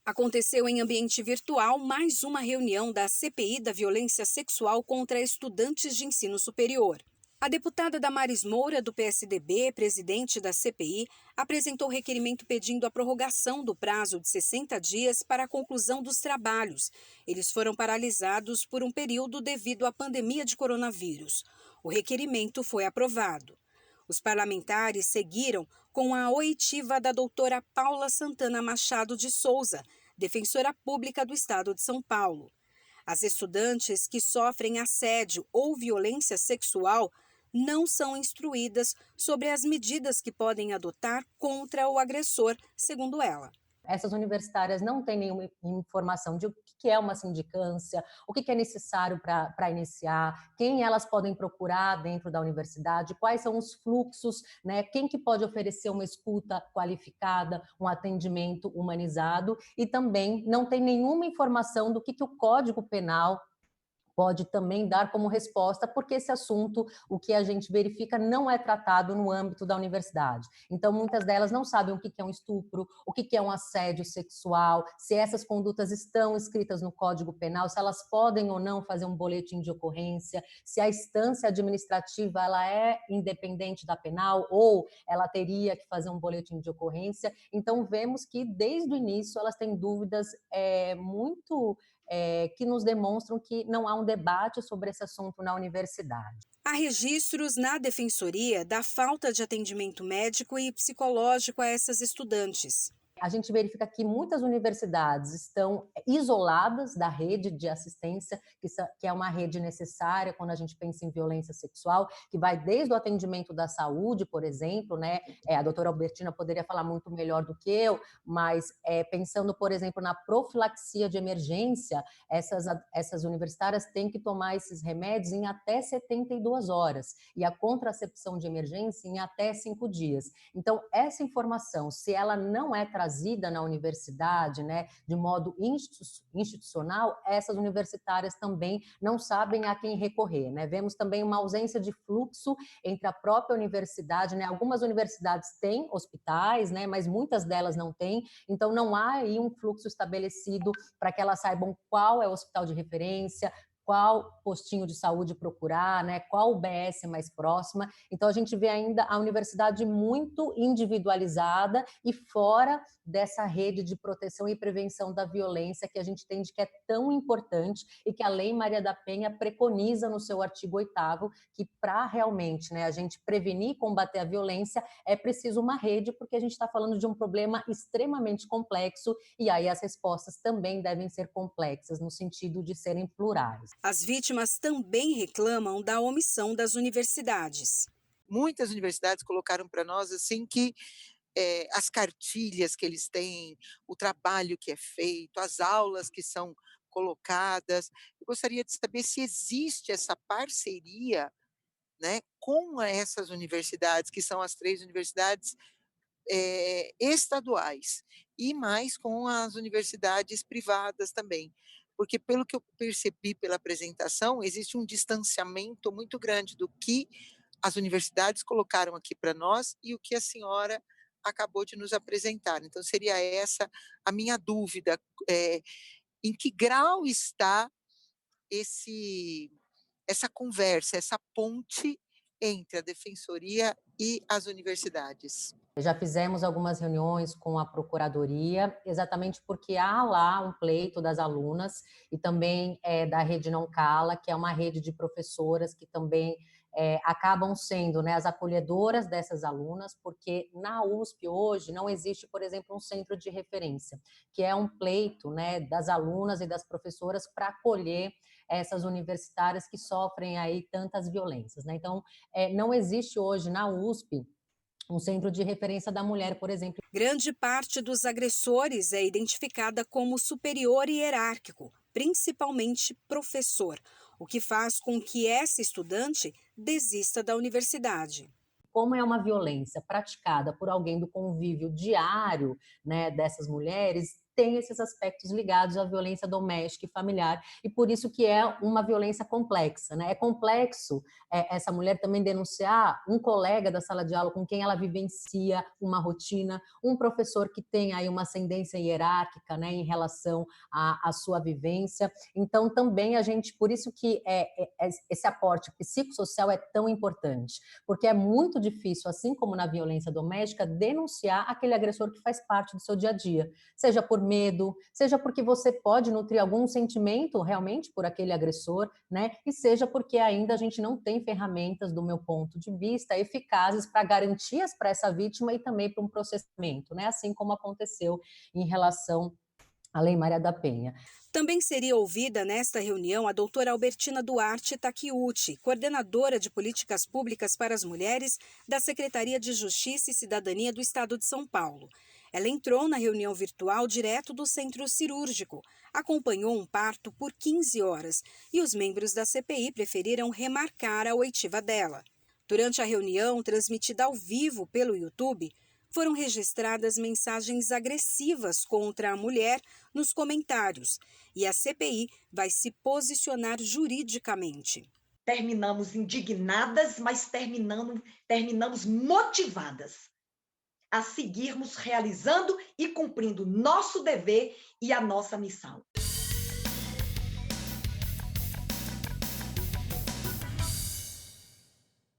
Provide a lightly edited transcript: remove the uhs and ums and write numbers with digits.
Aconteceu em ambiente virtual mais uma reunião da CPI da violência sexual contra estudantes de ensino superior. A deputada Damares Moura, do PSDB, presidente da CPI, apresentou requerimento pedindo a prorrogação do prazo de 60 dias para a conclusão dos trabalhos. Eles foram paralisados por um período devido à pandemia de coronavírus. O requerimento foi aprovado. Os parlamentares seguiram com a oitiva da doutora Paula Santana Machado de Souza, defensora pública do Estado de São Paulo. As estudantes que sofrem assédio ou violência sexual não são instruídas sobre as medidas que podem adotar contra o agressor, segundo ela. Essas universitárias não têm nenhuma informação de o que é uma sindicância, o que é necessário para iniciar, quem elas podem procurar dentro da universidade, quais são os fluxos, né? Quem que pode oferecer uma escuta qualificada, um atendimento humanizado, e também não tem nenhuma informação do que o Código Penal pode também dar como resposta, porque esse assunto, o que a gente verifica, não é tratado no âmbito da universidade. Então, muitas delas não sabem o que é um estupro, o que é um assédio sexual, se essas condutas estão escritas no Código Penal, se elas podem ou não fazer um boletim de ocorrência, se a instância administrativa ela é independente da penal ou ela teria que fazer um boletim de ocorrência. Então, vemos que, desde o início, elas têm dúvidas muito que nos demonstram que não há um debate sobre esse assunto na universidade. Há registros na defensoria da falta de atendimento médico e psicológico a essas estudantes. A gente verifica que muitas universidades estão isoladas da rede de assistência, que é uma rede necessária quando a gente pensa em violência sexual, que vai desde o atendimento da saúde, por exemplo, né? A doutora Albertina poderia falar muito melhor do que eu, mas pensando, por exemplo, na profilaxia de emergência, essas universitárias têm que tomar esses remédios em até 72 horas e a contracepção de emergência em até 5 dias. Então, essa informação, se ela não é trazida na universidade, né, de modo institucional, essas universitárias também não sabem a quem recorrer, né? Vemos também uma ausência de fluxo entre a própria universidade, né? Algumas universidades têm hospitais, né, mas muitas delas não têm, então não há aí um fluxo estabelecido para que elas saibam qual é o hospital de referência, qual postinho de saúde procurar, né? Qual UBS mais próxima. Então, a gente vê ainda a universidade muito individualizada e fora dessa rede de proteção e prevenção da violência que a gente entende que é tão importante e que a Lei Maria da Penha preconiza no seu artigo 8º, que para realmente, né, a gente prevenir e combater a violência é preciso uma rede, porque a gente está falando de um problema extremamente complexo e aí as respostas também devem ser complexas, no sentido de serem plurais. As vítimas também reclamam da omissão das universidades. Muitas universidades colocaram para nós assim que as cartilhas que eles têm, o trabalho que é feito, as aulas que são colocadas. Eu gostaria de saber se existe essa parceria, né, com essas universidades, que são as 3 universidades estaduais, e mais com as universidades privadas também. Porque, pelo que eu percebi pela apresentação, existe um distanciamento muito grande do que as universidades colocaram aqui para nós e o que a senhora acabou de nos apresentar. Então, seria essa a minha dúvida, em que grau está essa conversa, essa ponte entre a defensoria e as universidades? Já fizemos algumas reuniões com a Procuradoria, exatamente porque há lá um pleito das alunas e também da Rede Não Cala, que é uma rede de professoras que também acabam sendo, né, as acolhedoras dessas alunas, porque na USP hoje não existe, por exemplo, um centro de referência, que é um pleito, né, das alunas e das professoras para acolher essas universitárias que sofrem aí tantas violências, né? Então, não existe hoje na USP um centro de referência da mulher, por exemplo. Grande parte dos agressores é identificada como superior hierárquico, principalmente professor, o que faz com que essa estudante desista da universidade. Como é uma violência praticada por alguém do convívio diário, né, dessas mulheres, tem esses aspectos ligados à violência doméstica e familiar, e por isso que é uma violência complexa, né? É complexo essa mulher também denunciar um colega da sala de aula com quem ela vivencia uma rotina, um professor que tem aí uma ascendência hierárquica, né, em relação à sua vivência. Então, também a gente, por isso que esse aporte psicossocial é tão importante, porque é muito difícil, assim como na violência doméstica, denunciar aquele agressor que faz parte do seu dia a dia, seja por medo, seja porque você pode nutrir algum sentimento realmente por aquele agressor, né? E seja porque ainda a gente não tem ferramentas, do meu ponto de vista, eficazes para garantias para essa vítima e também para um processamento, né? Assim como aconteceu em relação à Lei Maria da Penha. Também seria ouvida nesta reunião a doutora Albertina Duarte Takiuchi, coordenadora de políticas públicas para as mulheres da Secretaria de Justiça e Cidadania do Estado de São Paulo. Ela entrou na reunião virtual direto do centro cirúrgico, acompanhou um parto por 15 horas e os membros da CPI preferiram remarcar a oitiva dela. Durante a reunião, transmitida ao vivo pelo YouTube, foram registradas mensagens agressivas contra a mulher nos comentários e a CPI vai se posicionar juridicamente. Terminamos indignadas, mas terminamos motivadas a seguirmos realizando e cumprindo nosso dever e a nossa missão.